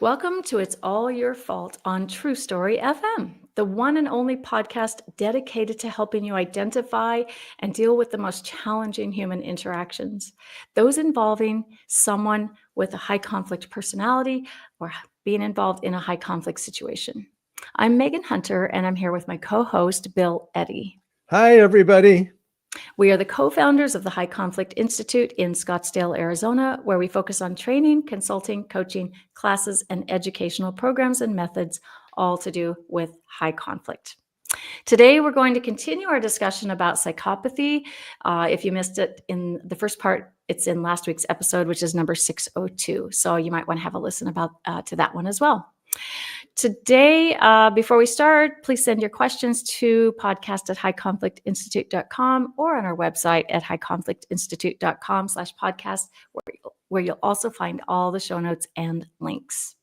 Welcome to It's All Your Fault on True Story FM, the one and only podcast dedicated to helping you identify and deal with the most challenging human interactions, those involving someone with a high conflict personality or being involved in a high conflict situation. I'm Megan Hunter, and I'm here with my co-host, Bill Eddy. Hi, everybody. We are the co-founders of the High Conflict Institute in Scottsdale, Arizona, where we focus on training, consulting, coaching, classes, and educational programs and methods, all to do with high conflict. Today, we're going to continue our discussion about psychopathy. If you missed it in the first part, it's in last week's episode, which is number 602. So you might want to have a listen to that one as well. Today, before we start, please send your questions to podcast@highconflictinstitute.com or on our website at highconflictinstitute.com/podcast, where you'll also find all the show notes and links.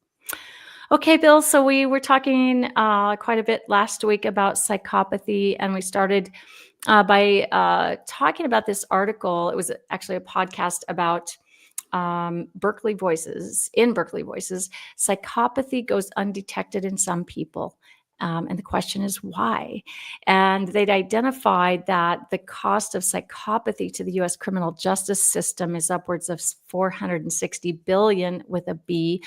Okay, Bill, so we were talking quite a bit last week about psychopathy, and we started by talking about this article. It was actually a podcast about Berkeley Voices. In Berkeley Voices, psychopathy goes undetected in some people. And the question is why? And they'd identified that the cost of psychopathy to the U.S. criminal justice system is upwards of $460 billion with a B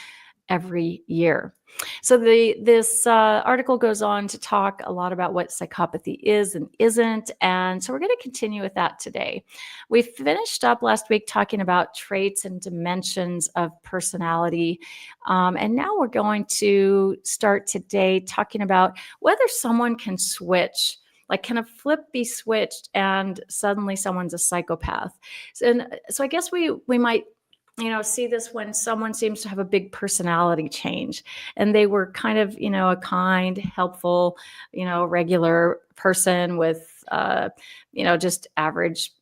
every year. So this article goes on to talk a lot about what psychopathy is and isn't. And so we're going to continue with that today. We finished up last week talking about traits and dimensions of personality. And now we're going to start today talking about whether someone can switch. Like, can a flip be switched and suddenly someone's a psychopath? So I guess we might see this when someone seems to have a big personality change and they were kind of, a kind, helpful, regular person with, just average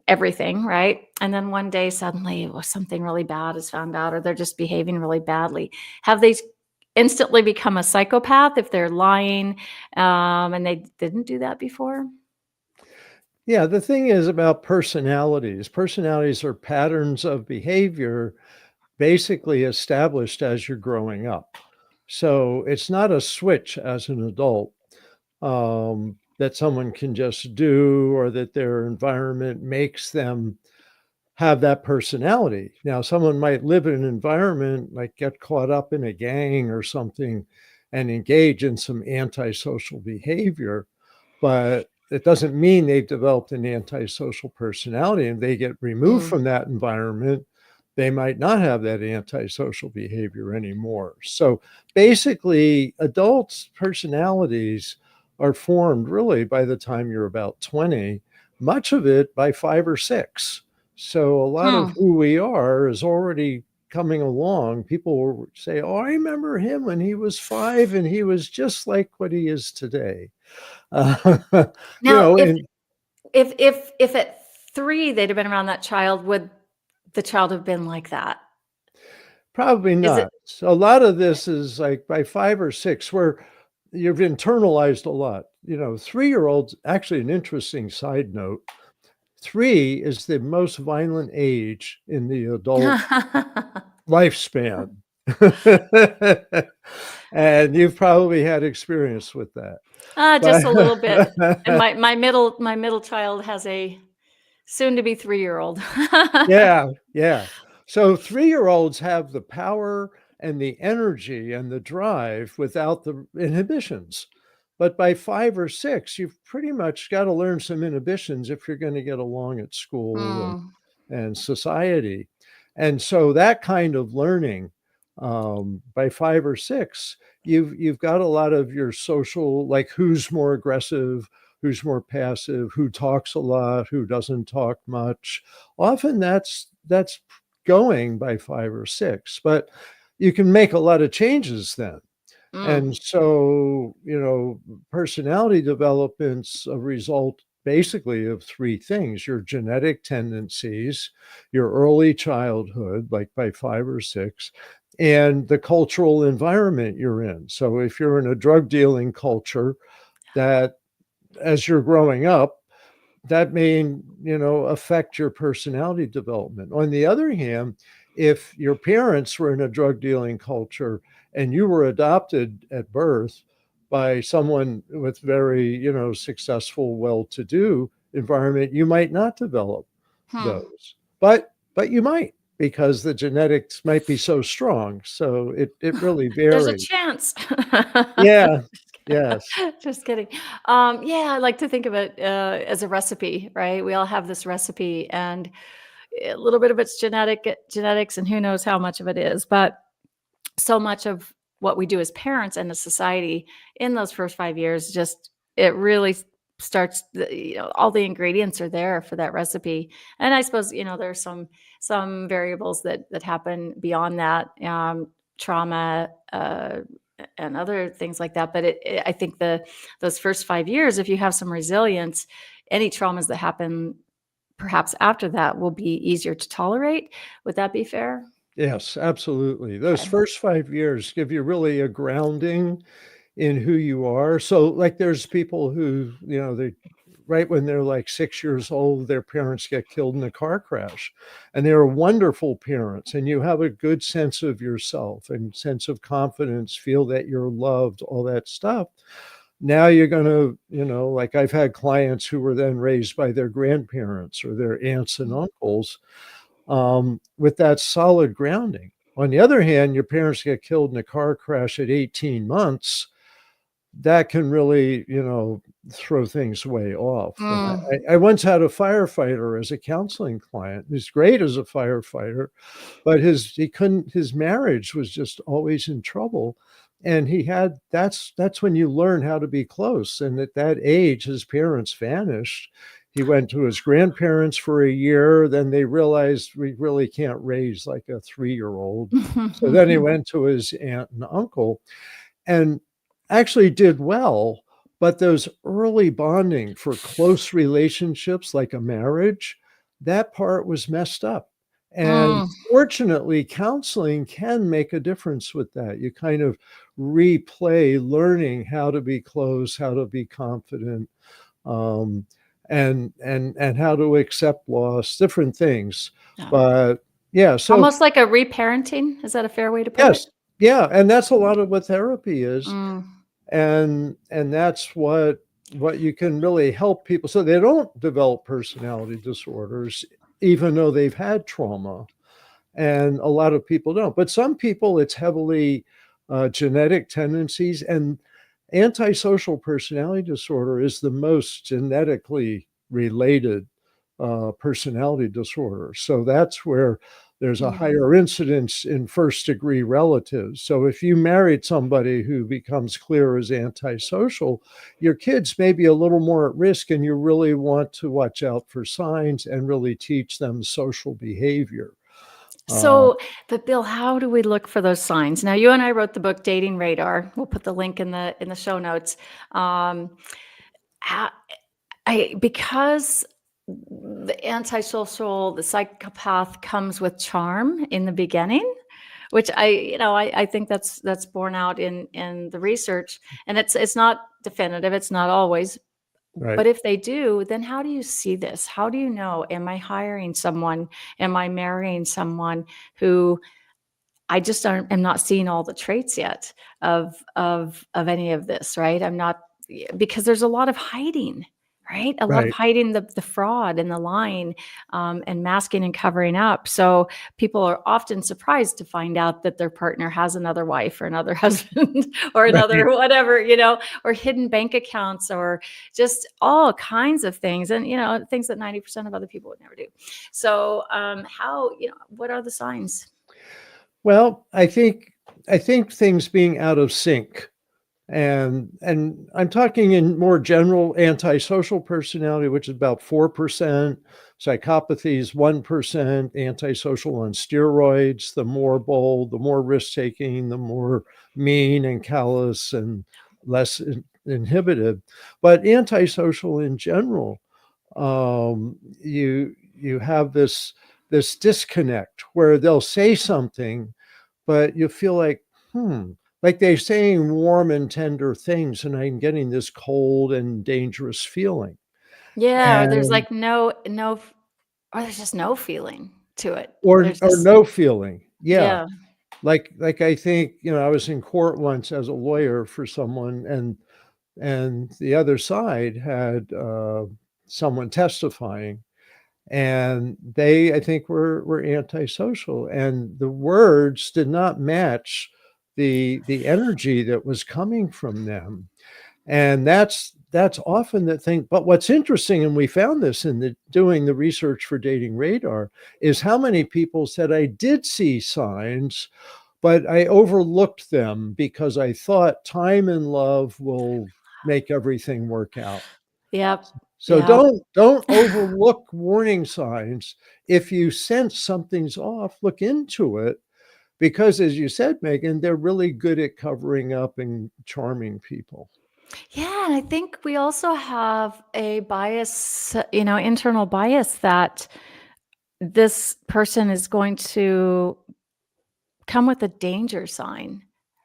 everything, right? And then one day suddenly something really bad is found out or they're just behaving really badly. Have they instantly become a psychopath if they're lying and they didn't do that before? Yeah, the thing is about personalities. Personalities are patterns of behavior basically established as you're growing up. So it's not a switch as an adult that someone can just do or that their environment makes them have that personality. Now, someone might live in an environment, like get caught up in a gang or something and engage in some antisocial behavior, but it doesn't mean they've developed an antisocial personality, and they get removed from that environment. They might not have that antisocial behavior anymore. So basically, adults' personalities are formed really by the time you're about 20, much of it by 5 or 6. So a lot of who we are is already coming along. People will say, "Oh, I remember him when he was 5 and he was just like what he is today." Now, if at 3 they'd have been around that child, would the child have been like that? Probably not. So a lot of this is like by 5 or 6 where you've internalized a lot. 3-year-olds, actually an interesting side note, 3 is the most violent age in the adult lifespan. And you've probably had experience with that. Just a little bit. And my middle child has a soon-to-be 3-year-old. Yeah. So 3-year-olds have the power and the energy and the drive without the inhibitions. But by 5 or 6, you've pretty much got to learn some inhibitions if you're going to get along at school and society. And so that kind of learning by 5 or 6, you've got a lot of your social, like who's more aggressive, who's more passive, who talks a lot, who doesn't talk much. Often that's going by 5 or 6, but you can make a lot of changes then. And so, personality development's a result basically of 3 things: your genetic tendencies, your early childhood, like by 5 or 6, and the cultural environment you're in. So if you're in a drug dealing culture, that as you're growing up, that may, affect your personality development. On the other hand, if your parents were in a drug dealing culture and you were adopted at birth by someone with very, successful, well-to-do environment, you might not develop Hmm. those. But you might, because the genetics might be so strong. So it really There's a varies. chance. Yeah. Yes. Just kidding. Yeah, I like to think of it as a recipe, right? We all have this recipe, and a little bit of it's genetics, and who knows how much of it is. But so much of what we do as parents and as society in those first 5 years, just it really starts. All the ingredients are there for that recipe, and I suppose there's some variables that happen beyond that, trauma. And other things like that. But I think those first 5 years, if you have some resilience, any traumas that happen perhaps after that will be easier to tolerate. Would that be fair? Yes, absolutely. Those Okay. first 5 years give you really a grounding in who you are. So, like, there's people who, they right when they're like 6 years old, their parents get killed in a car crash, and they're wonderful parents, and you have a good sense of yourself and sense of confidence, feel that you're loved, all that stuff. Now you're going to, like, I've had clients who were then raised by their grandparents or their aunts and uncles, with that solid grounding. On the other hand, your parents get killed in a car crash at 18 months. That can really, throw things way off. And Mm. I once had a firefighter as a counseling client who's great as a firefighter, but his marriage was just always in trouble. And that's when you learn how to be close. And at that age, his parents vanished. He went to his grandparents for a year. Then they realized we really can't raise like a 3-year old. So then he went to his aunt and uncle and actually did well. But those early bonding for close relationships like a marriage, that part was messed up. And Mm. fortunately, counseling can make a difference with that. You kind of replay learning how to be close, how to be confident, um, and how to accept loss, different things. Yeah. But yeah, so Almost like a reparenting. Is that a fair way to put it? yes, yeah, and that's a lot of what therapy is. Mm. And that's what you can really help people so they don't develop personality disorders even though they've had trauma, and a lot of people don't. But some people, it's heavily genetic tendencies, and antisocial personality disorder is the most genetically related personality disorder. So that's where there's a Mm. higher incidence in first degree relatives. So if you married somebody who becomes clear as antisocial, your kids may be a little more at risk, and you really want to watch out for signs and really teach them social behavior. Uh, So, but Bill, how do we look for those signs? Now, you and I wrote the book Dating Radar. We'll put the link in the show notes. Um, how, because the antisocial, the psychopath comes with charm in the beginning, which I think that's borne out in the research, and it's not definitive. It's not always, right, but if they do, then how do you see this? How do you know? Am I hiring someone? Am I marrying someone who I just am not seeing all the traits yet of any of this, right? I'm not, because there's a lot of hiding, right? A lot of right, hiding the fraud and the lying, and masking and covering up. So people are often surprised to find out that their partner has another wife or another husband or right. another whatever, or hidden bank accounts or just all kinds of things, and things that 90% of other people would never do. So how what are the signs? Well, I think things being out of sync, and I'm talking in more general antisocial personality, which is about 4%, psychopathy is 1%, antisocial on steroids, the more bold, the more risk-taking, the more mean and callous and less inhibited. But antisocial in general, you have this disconnect where they'll say something, but you feel like they're saying warm and tender things, and I'm getting this cold and dangerous feeling. Yeah, or there's And like no, or there's just no feeling. to it. or There's just no feeling. Yeah. yeah. Like I think, I was in court once as a lawyer for someone, and the other side had someone testifying, and they, I think, were antisocial, and the words did not match the energy that was coming from them. And that's often the thing. But what's interesting, and we found this in doing the research for Dating Radar, is how many people said, I did see signs, but I overlooked them because I thought time and love will make everything work out. Yep. So Yep. don't overlook warning signs. If you sense something's off, look into it, because as you said, Megan, they're really good at covering up and charming people. Yeah, and I think we also have a bias, internal bias that this person is going to come with a danger sign,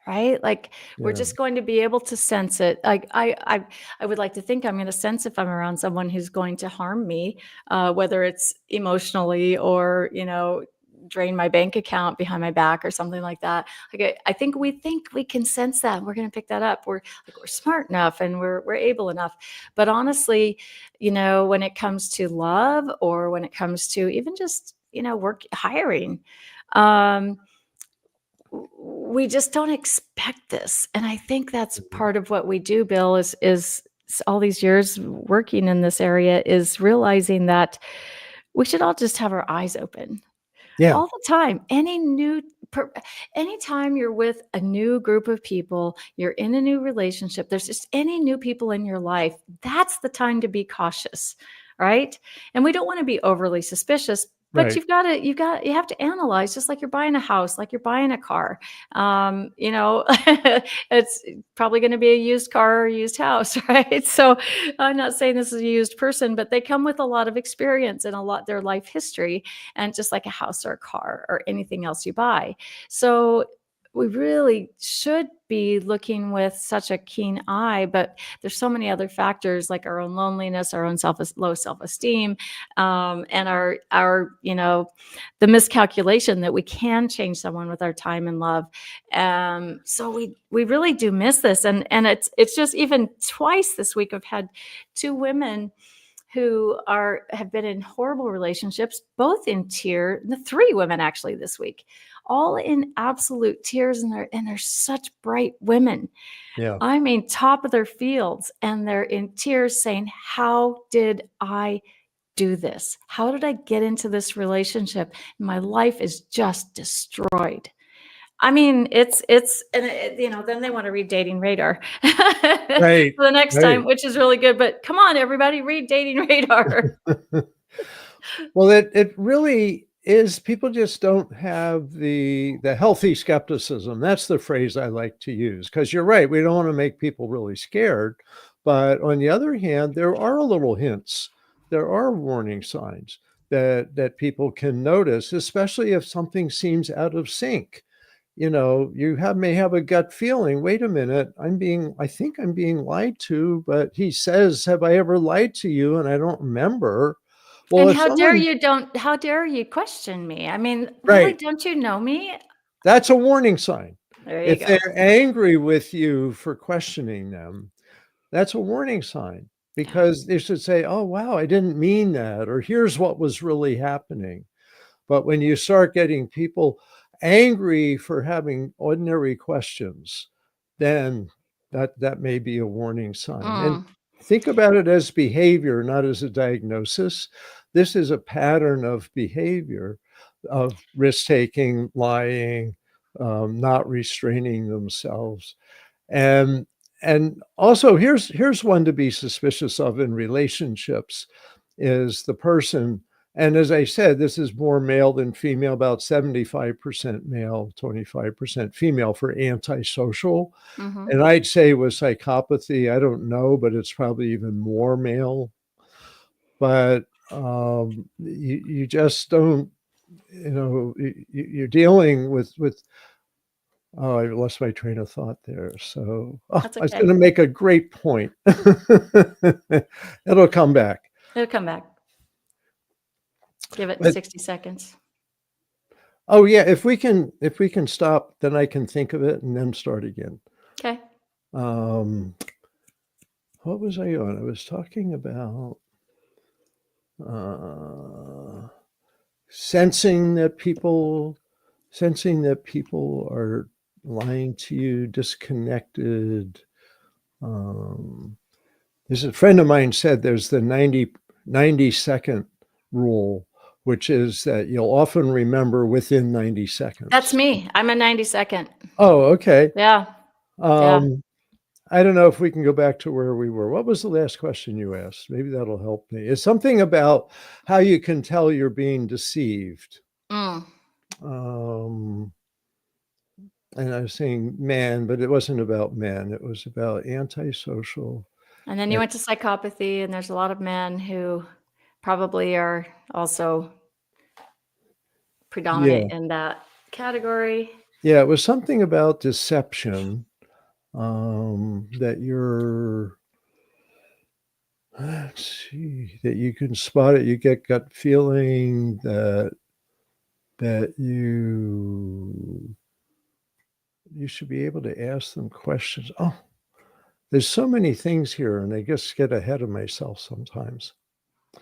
right? Like we're Yeah. just going to be able to sense it. Like I would like to think I'm going to sense if I'm around someone who's going to harm me, whether it's emotionally or drain my bank account behind my back or something like that. Like I think we can sense that. And we're going to pick that up. We're smart enough and we're able enough. But honestly, when it comes to love or when it comes to even just work hiring. We just don't expect this. And I think that's part of what we do, Bill, is all these years working in this area is realizing that we should all just have our eyes open Yeah. all the time. Anytime you're with a new group of people, you're in a new relationship, there's just any new people in your life, that's the time to be cautious, right? And we don't want to be overly suspicious, but Right. you have to analyze, just like you're buying a house, like you're buying a car. It's probably going to be a used car or a used house, right? So I'm not saying this is a used person, but they come with a lot of experience and their life history, and just like a house or a car or anything else you buy. So we really should be looking with such a keen eye, but there's so many other factors like our own loneliness, our own low self-esteem, and the miscalculation that we can change someone with our time and love. So we really do miss this, and it's just even twice this week I've had two women who have been in horrible relationships, both in tears. The three women actually this week, all in absolute tears, and they're such bright women. Yeah. I mean, top of their fields, and they're in tears saying, "How did I do this? How did I get into this relationship? My life is just destroyed." I mean, then they want to read Dating Radar for Right. the next Right. time, which is really good. But come on, everybody, read Dating Radar. Well, it really is. People just don't have the healthy skepticism. That's the phrase I like to use, because you're right. We don't want to make people really scared. But on the other hand, there are little hints. There are warning signs that people can notice, especially if something seems out of sync. May have a gut feeling, wait a minute, I think I'm being lied to, but he says, have I ever lied to you? And I don't remember. Well, And if someone, how dare you question me? I mean, really, right, don't you know me? that's a warning sign. There you If go. they're angry with you for questioning them, that's a warning sign, Yeah. because they should say, oh, wow, I didn't mean that, or here's what was really happening. But when you start getting people angry for having ordinary questions, then that may be a warning sign. And Mm. think about it as behavior, not as a diagnosis. This is a pattern of behavior, of risk taking, lying, not restraining themselves. And and also, here's one to be suspicious of in relationships, is the person, and as I said, this is more male than female, about 75% male, 25% female for antisocial. Mhm. And I'd say with psychopathy, I don't know, but it's probably even more male. But you just don't, you're dealing with, oh, I lost my train of thought there. So, I That's was okay. going to make a great point. It'll come back. It'll come back. Give it But 60 seconds. Oh yeah, if we can stop, then I can think of it and then start again. Okay. What was I on? I was talking about uh, sensing that people are lying to you, disconnected. Um, there's a friend of mine said there's the 90-second rule, which is that you'll often remember within 90 That's seconds. me. I'm a 90-second. Oh, okay. Yeah. Yeah. Um, I don't know if we can go back to where we were. What was the last question you asked? Maybe that'll help me. It's something about how you can tell you're being deceived. Mm. Um, and I was saying man, but it wasn't about men. It was about antisocial. And then you went to psychopathy, and there's a lot of men who probably are also Yeah. predominant in that category. Yeah. It was something about deception, that you're, let's see, that you can spot it. You get gut feeling that you should be able to ask them questions. Oh, there's so many things here, and I just get ahead of myself sometimes.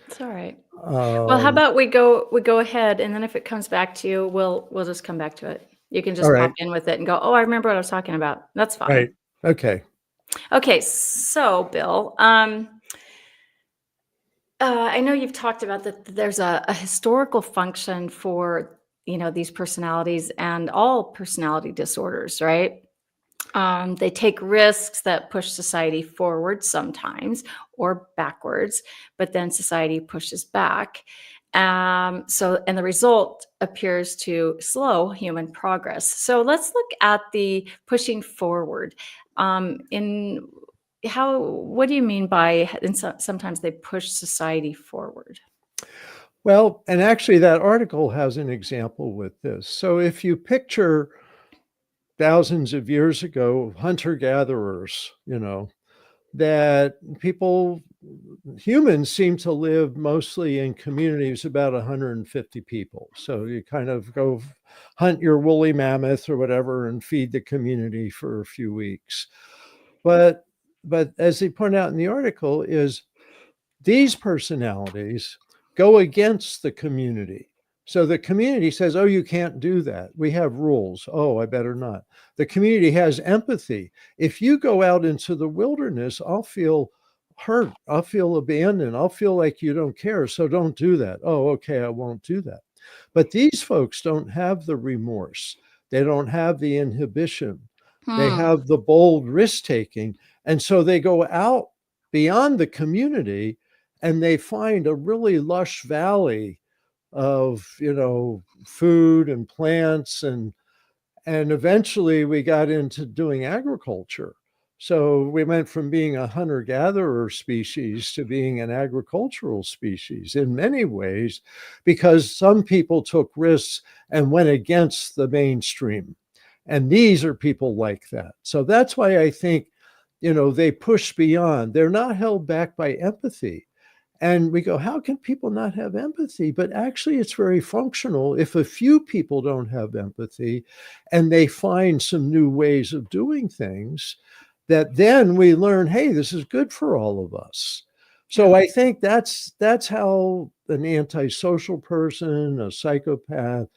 It's all right. Well, how Um, about we go ahead, and then if it comes back to you, we'll just come back to it. You can all just pop right, in with it and go, "Oh, I remember what I was talking about." That's fine. right, okay. Okay, so Bill, I know you've talked about that there's a historical function for, these personalities and all personality disorders, right? They take risks that push society forward sometimes or backwards, but then society pushes back. And the result appears to slow human progress. So let's look at the pushing forward. In what do you mean by, and sometimes they push society forward? Well, and actually that article has an example with this. So if you picture thousands of years ago, hunter-gatherers, that humans seem to live mostly in communities about 150 people. So you kind of go hunt your woolly mammoth or whatever and feed the community for a few weeks. But as they point out in the article, is these personalities go against the community. So the community says, oh, you can't do that. We have rules. Oh, I better not. The community has empathy. If you go out into the wilderness, I'll feel hurt. I'll feel abandoned. I'll feel like you don't care. So don't do that. Oh, okay, I won't do that. But these folks don't have the remorse. They don't have the inhibition. They Hmm. have the bold risk taking. And so they go out beyond the community and they find a really lush valley of food and plants, and eventually we got into doing agriculture. So we went from being a hunter gatherer species to being an agricultural species in many ways, because some people took risks and went against the mainstream, and these are people like that. So that's why I think they push beyond. They're not held back by empathy. And we go, how can people not have empathy? But actually, it's very functional if a few people don't have empathy and they find some new ways of doing things, that then we learn, hey, this is good for all of us. So Yeah. I think that's how an antisocial person, a psychopath,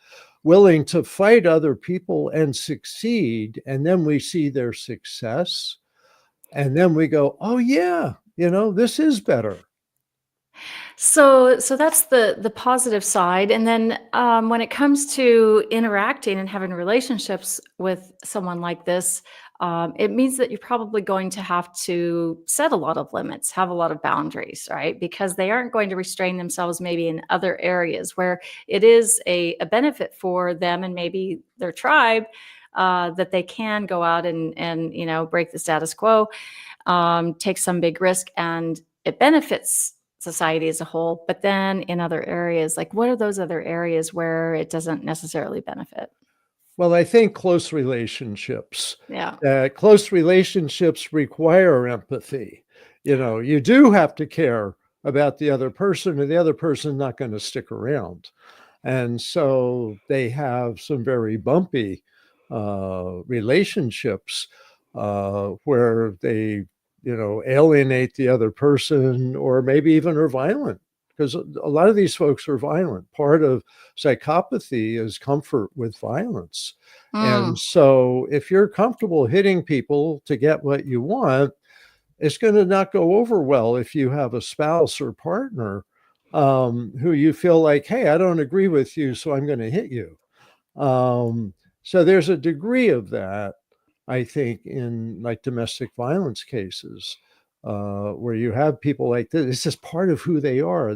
willing to fight other people and succeed, and then we see their success, and then we go, oh yeah, this is better. So that's the positive side, and then when it comes to interacting and having relationships with someone like this, it means that you're probably going to have to set a lot of limits, have a lot of boundaries, right? Because they aren't going to restrain themselves maybe in other areas where it is a benefit for them and maybe their tribe, that they can go out and break the status quo, take some big risk, and it benefits society as a whole. But then in other areas, like what are those other areas where it doesn't necessarily benefit? Well, I think close relationships. Yeah. Close relationships require empathy. You do have to care about the other person, or the other person not going to stick around. And so they have some very bumpy relationships where they, alienate the other person, or maybe even are violent, because a lot of these folks are violent. Part of psychopathy is comfort with violence. And Mm. so if you're comfortable hitting people to get what you want, it's going to not go over well if you have a spouse or partner who you feel like, hey, I don't agree with you, so I'm going to hit you. Um, so there's a degree of that, I think, in like domestic violence cases, where you have people like this. It's just part of who they are.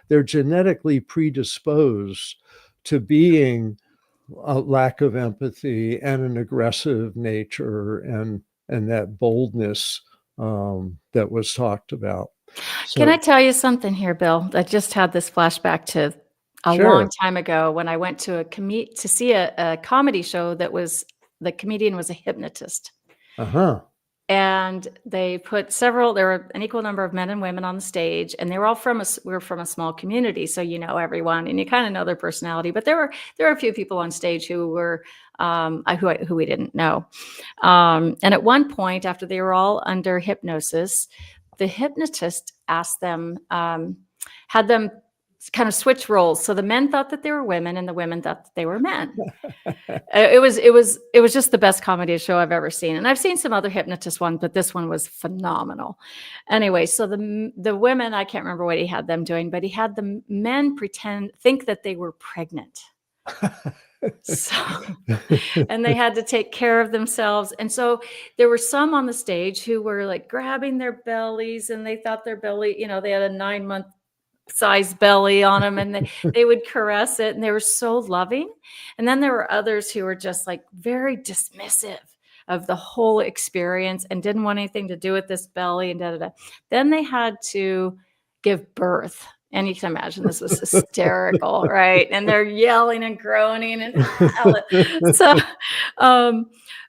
They're genetically predisposed to being a lack of empathy and an aggressive nature, and that boldness that was talked about. Can I So tell you something here, Bill? I just had this flashback to a long sure. time ago when I went to to see a comedy show that was the comedian was a hypnotist. Uh-huh. And they put there were an equal number of men and women on the stage, and they were all we were from a small community, so you know everyone and you kind of know their personality. But there were a few people on stage who were who we didn't know. And at one point, after they were all under hypnosis, the hypnotist asked them, had them kind of switch roles. So the men thought that they were women, and the women thought that they were men. It was just the best comedy show I've ever seen, and I've seen some other hypnotist ones, but this one was phenomenal. Anyway, so the women, I can't remember what he had them doing, but he had the men think that they were pregnant. So, and they had to take care of themselves, and so there were some on the stage who were like grabbing their bellies, and they thought their belly, they had a 9-month size belly on them, and they would caress it, and they were so loving. And then there were others who were just like very dismissive of the whole experience and didn't want anything to do with this belly and da da da. Then they had to give birth. And you can imagine this was hysterical, right? And they're yelling and groaning and so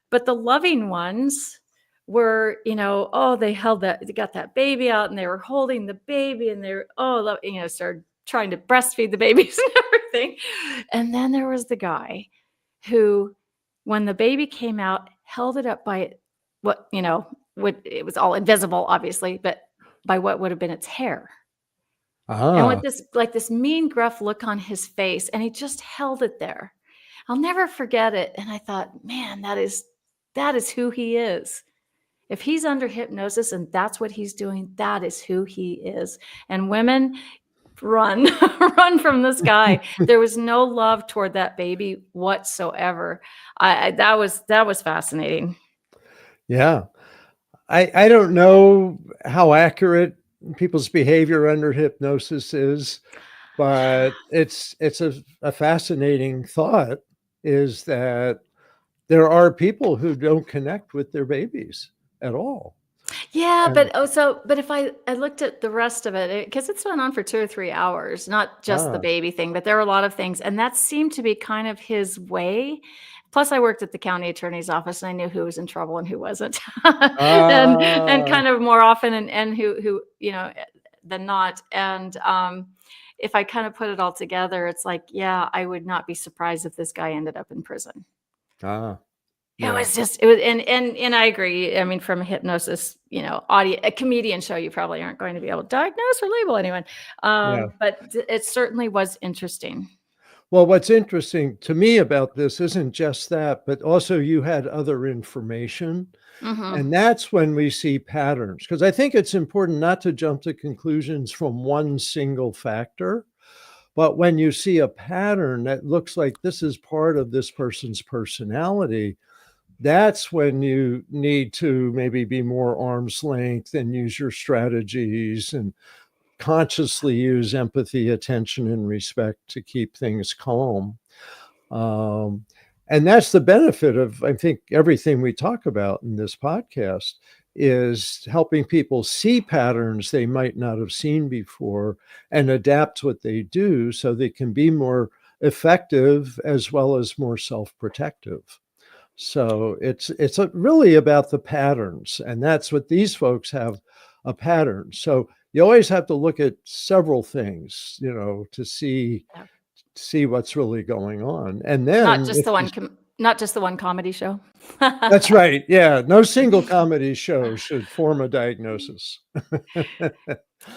but the loving ones were, they got that baby out and they were holding the baby and they were, started trying to breastfeed the babies and everything. And then there was the guy who, when the baby came out, held it up by it was all invisible, obviously, but by what would have been its hair. And with Ah, this mean, gruff look on his face, and he just held it there. I'll never forget it. And I thought, man, that is who he is. If he's under hypnosis and that's what he's doing, that is who he is. And women, run, run from this guy. There was no love toward that baby whatsoever. That was fascinating. yeah. I don't know how accurate people's behavior under hypnosis is, but it's a fascinating thought, is that there are people who don't connect with their babies at all. Yeah, And but if I looked at the rest of it, because it's went on for 2 or 3 hours, not just the ah, baby thing, but there were a lot of things, and that seemed to be kind of his way. Plus, I worked at the county attorney's office, and I knew who was in trouble and who wasn't, and ah, kind of more often and who than not. And if I kind of put it all together, it's like, yeah, I would not be surprised if this guy ended up in prison. ah, It yeah, was just it was and I agree. I mean, from a hypnosis, audio a comedian show, you probably aren't going to be able to diagnose or label anyone. yeah. But it certainly was interesting. Well, what's interesting to me about this isn't just that, but also you had other information. Mhm. And that's when we see patterns, because I think it's important not to jump to conclusions from one single factor. But when you see a pattern that looks like this is part of this person's personality, that's when you need to maybe be more arm's length and use your strategies and consciously use empathy, attention, and respect to keep things calm. Um, and that's the benefit of, I think, everything we talk about in this podcast, is helping people see patterns they might not have seen before and adapt what they do so they can be more effective as well as more self-protective. So it's really about the patterns, and that's what these folks have, a pattern. So you always have to look at several things, to see Yeah. see what's really going on. And Not then just if the you, not just the one comedy show. that's right. Yeah. No single comedy show should form a diagnosis.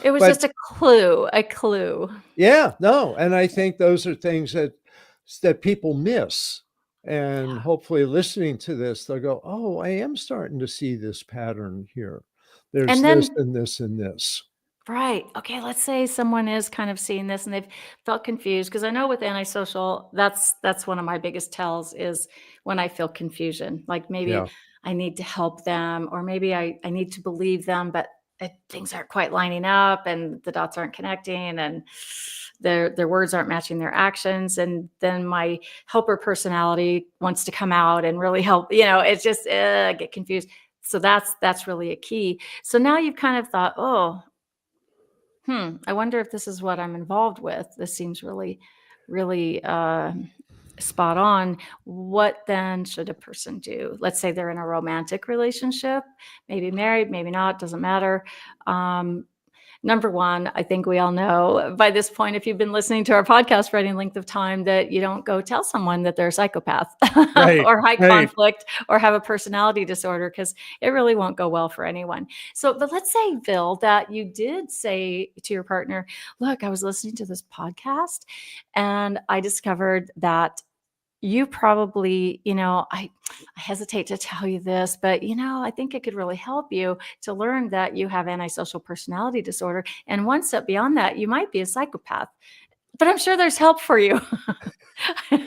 It was But just a clue, a clue. yeah, no. And I think those are things that people miss. And Yeah. hopefully listening to this, they'll go, oh, I am starting to see this pattern here. There's And this then and this and this. right. Okay, let's say someone is kind of seeing this and they've felt confused because I know with antisocial, that's one of my biggest tells is when I feel confusion. Like maybe Yeah. I need to help them or maybe I need to believe them, but things aren't quite lining up and the dots aren't connecting and their words aren't matching their actions. And then my helper personality wants to come out and really help. It's just I get confused. So that's really a key. So now you've kind of thought, oh, I wonder if this is what I'm involved with. This seems really, really spot on. What then should a person do? Let's say they're in a romantic relationship, maybe married, maybe not, doesn't matter. Um, Number one, I think we all know by this point, if you've been listening to our podcast for any length of time, that you don't go tell someone that they're a psychopath Right. or high Right. conflict or have a personality disorder because it really won't go well for anyone. So, but let's say, Bill, that you did say to your partner, look, I was listening to this podcast and I discovered that you probably, I hesitate to tell you this, but I think it could really help you to learn that you have antisocial personality disorder. And one step beyond that, you might be a psychopath. But I'm sure there's help for you. Yeah,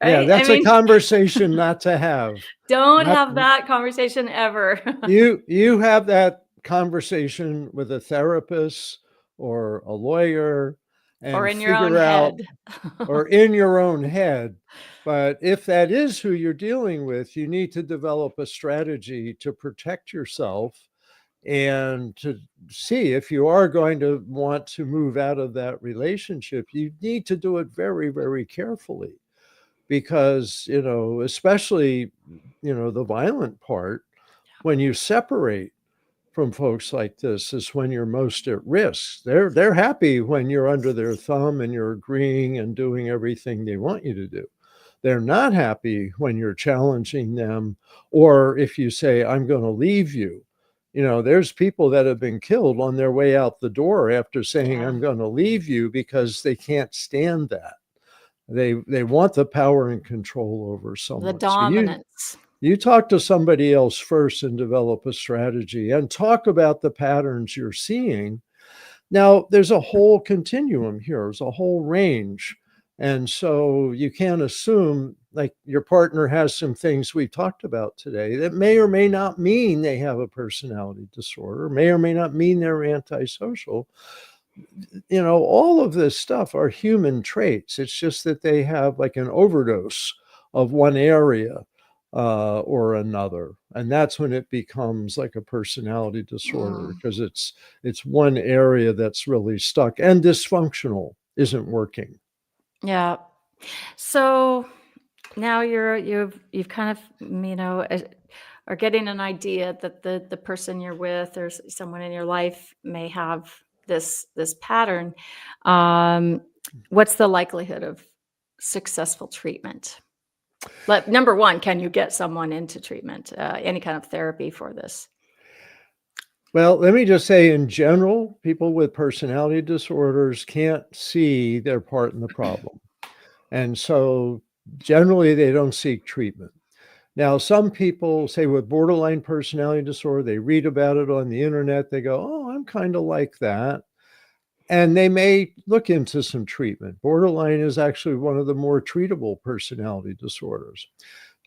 Right? I that's a mean, conversation not to have. don't Not have that conversation ever. you have that conversation with a therapist or a lawyer Or and in your own figure out, head. or in your own head. But if that is who you're dealing with, you need to develop a strategy to protect yourself and to see if you are going to want to move out of that relationship. You need to do it very, very carefully because, especially, the violent part, when you separate from folks like this is when you're most at risk. They're happy when you're under their thumb and you're agreeing and doing everything they want you to do. They're not happy when you're challenging them, or if you say, I'm going to leave you. There's people that have been killed on their way out the door after saying, Yeah. I'm going to leave you, because they can't stand that. They want the power and control over The someone. So dominance. you talk to somebody else first and develop a strategy and talk about the patterns you're seeing. Now, there's a whole continuum here, there's a whole range. And so you can't assume like your partner has some things we talked about today that may or may not mean they have a personality disorder, may or may not mean they're antisocial. All of this stuff are human traits. It's just that they have like an overdose of one area or another, and that's when it becomes like a personality disorder, Mm, because it's one area that's really stuck and dysfunctional, isn't working. yeah. So now you've kind of are getting an idea that the person you're with or someone in your life may have this pattern. Um, what's the likelihood of successful treatment? Number one, can you get someone into treatment, any kind of therapy for this? Well, let me just say, in general, people with personality disorders can't see their part in the problem, and so generally they don't seek treatment. Now, some people say with borderline personality disorder, they read about it on the internet. They go, oh, I'm kind of like that. And they may look into some treatment. Borderline is actually one of the more treatable personality disorders.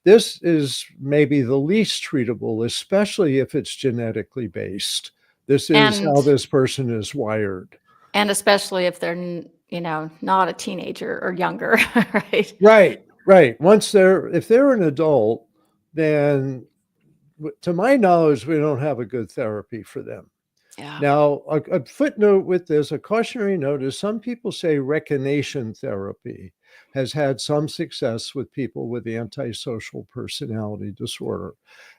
This is maybe the least treatable, especially if it's genetically based. This is And how this person is wired. and especially if they're not a teenager or younger, right? Right, right. If they're an adult, then to my knowledge, we don't have a good therapy for them. Yeah. Now, a footnote with this, a cautionary note, is some people say recognition therapy has had some success with people with antisocial personality disorder.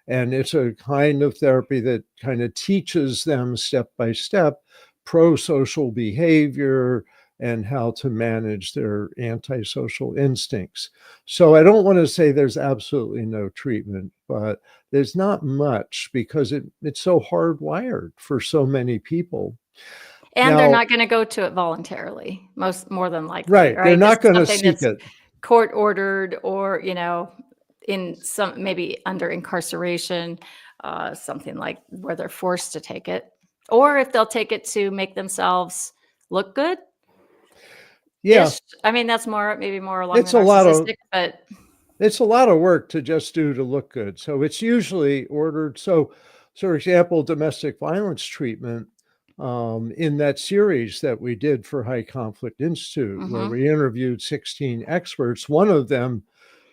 And it's a kind of therapy that kind of teaches them step by step pro-social behavior, and how to manage their antisocial instincts. So I don't want to say there's absolutely no treatment, but there's not much because it's so hardwired for so many people. And they're Now, not gonna go to it voluntarily, more than likely, right, they're right? This not is going to something seek that's it. court ordered or, in some maybe under incarceration, something like where they're forced to take it. Or if they'll take it to make themselves look good-ish. Yeah, I mean, that's maybe more along the it's a lot of narcissistic, but it's a lot of work to just do to look good. So it's usually ordered. So for example, domestic violence treatment, in that series that we did for High Conflict Institute, where mhm. we interviewed 16 experts, one of them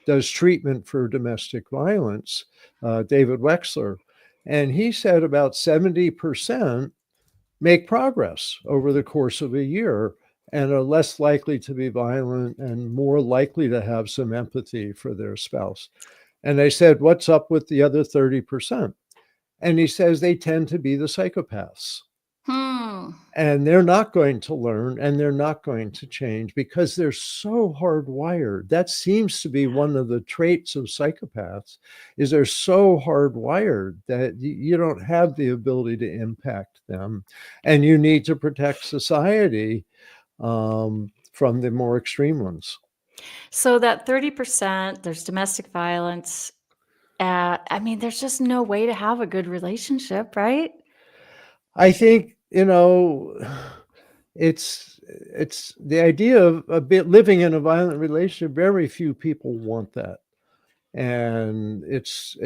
does treatment for domestic violence, David Wexler. And he said about 70% make progress over the course of a year and are less likely to be violent and more likely to have some empathy for their spouse. And they said, what's up with the other 30%? And he says they tend to be the psychopaths. Hmm. And they're not going to learn and they're not going to change because they're so hardwired. That seems to be one of the traits of psychopaths is they're so hardwired that you don't have the ability to impact them. And you need to protect society from the more extreme ones. So that 30%, there's domestic violence. I mean, there's just no way to have a good relationship, right? I think, it's the idea of a bit living in a violent relationship. Very few people want that. And it's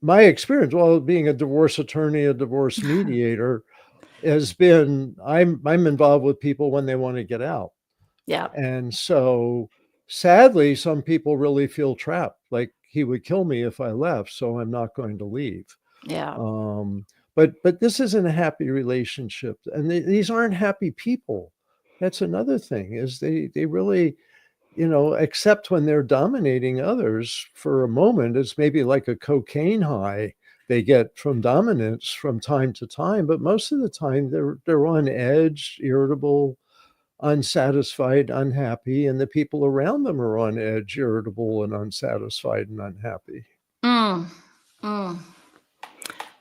my experience, well, being a divorce attorney, a divorce mediator, has been I'm involved with people when they want to get out. Yeah, And so sadly, some people really feel trapped, like he would kill me if I left, so I'm not going to leave. yeah. Um, but this isn't a happy relationship, and these aren't happy people. That's another thing is they really except when they're dominating others for a moment. It's maybe like a cocaine high they get from dominance from time to time, but most of the time they're on edge, irritable, unsatisfied, unhappy, and the people around them are on edge, irritable, and unsatisfied and unhappy. Mm, mm.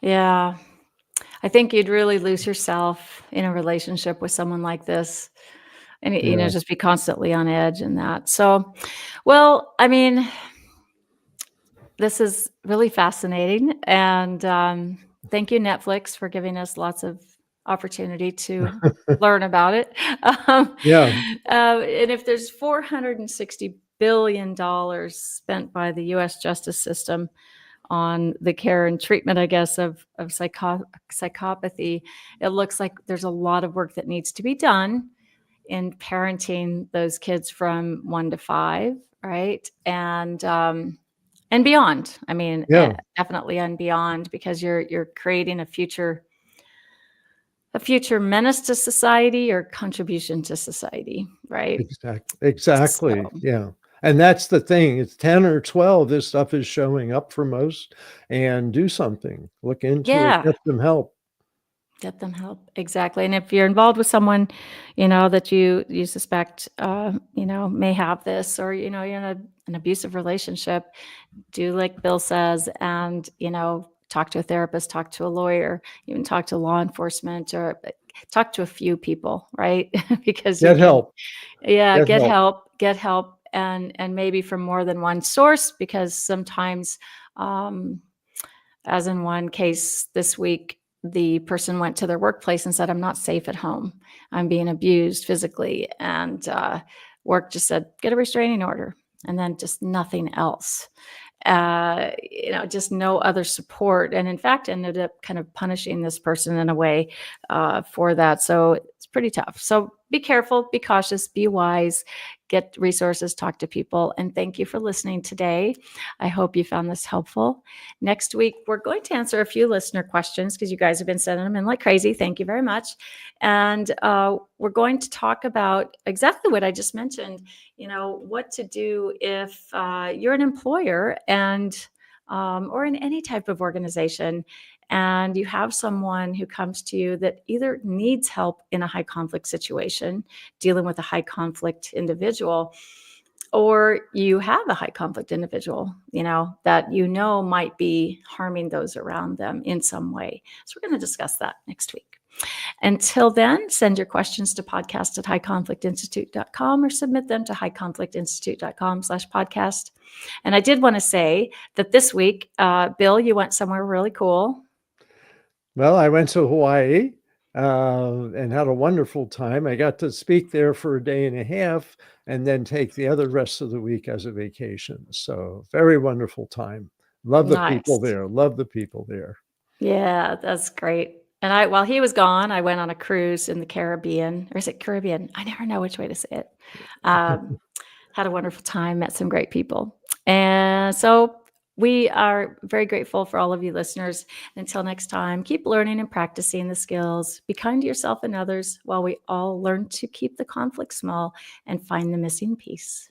Yeah. I think you'd really lose yourself in a relationship with someone like this and, Yeah. just be constantly on edge and that. So, well, I mean, this is really fascinating. And thank you, Netflix, for giving us lots of opportunity to learn about it. Um, Yeah, and if there's $460 billion spent by the US justice system on the care and treatment, I guess, of psychopathy, it looks like there's a lot of work that needs to be done in parenting those kids from 1 to 5, right? And beyond. I mean, yeah, definitely and beyond, because you're creating a future menace to society or contribution to society, right? exactly. So, Yeah. And that's the thing. It's 10 or 12. This stuff is showing up for most. And do something. Look into it. yeah. Get them help. Get them help. Exactly. And if you're involved with someone, that you suspect, may have this, or, you're in an abusive relationship, do like Bill says, and, talk to a therapist, talk to a lawyer, even talk to law enforcement, or talk to a few people, right? Because you Get can, help. yeah, Get get help. help, and maybe from more than one source, because sometimes, um, as in one case this week, the person went to their workplace and said, "I'm not safe at home. I'm being abused physically." And work just said, "Get a restraining order." And then just nothing else. Just no other support. And in fact, ended up kind of punishing this person in a way for that. So it's pretty tough. So be careful, be cautious, be wise, get resources, talk to people. And thank you for listening today. I hope you found this helpful. Next week, we're going to answer a few listener questions because you guys have been sending them in like crazy. Thank you very much. And we're going to talk about exactly what I just mentioned, what to do if you're an employer and or in any type of organization, and you have someone who comes to you that either needs help in a high conflict situation, dealing with a high conflict individual, or you have a high conflict individual, that might be harming those around them in some way. So we're going to discuss that next week. Until then, send your questions to podcast@highconflictinstitute.com or submit them to highconflictinstitute.com/podcast. And I did want to say that this week, Bill, you went somewhere really cool. Well, I went to Hawaii and had a wonderful time. I got to speak there for a day and a half and then take the other rest of the week as a vacation. So very wonderful time. Love the people Nice. there. Love the people there. Yeah, that's great. And while he was gone, I went on a cruise in the Caribbean. Or is it Caribbean? I never know which way to say it. Had a wonderful time, met some great people. And so we are very grateful for all of you listeners. Until next time, keep learning and practicing the skills. Be kind to yourself and others while we all learn to keep the conflict small and find the missing piece.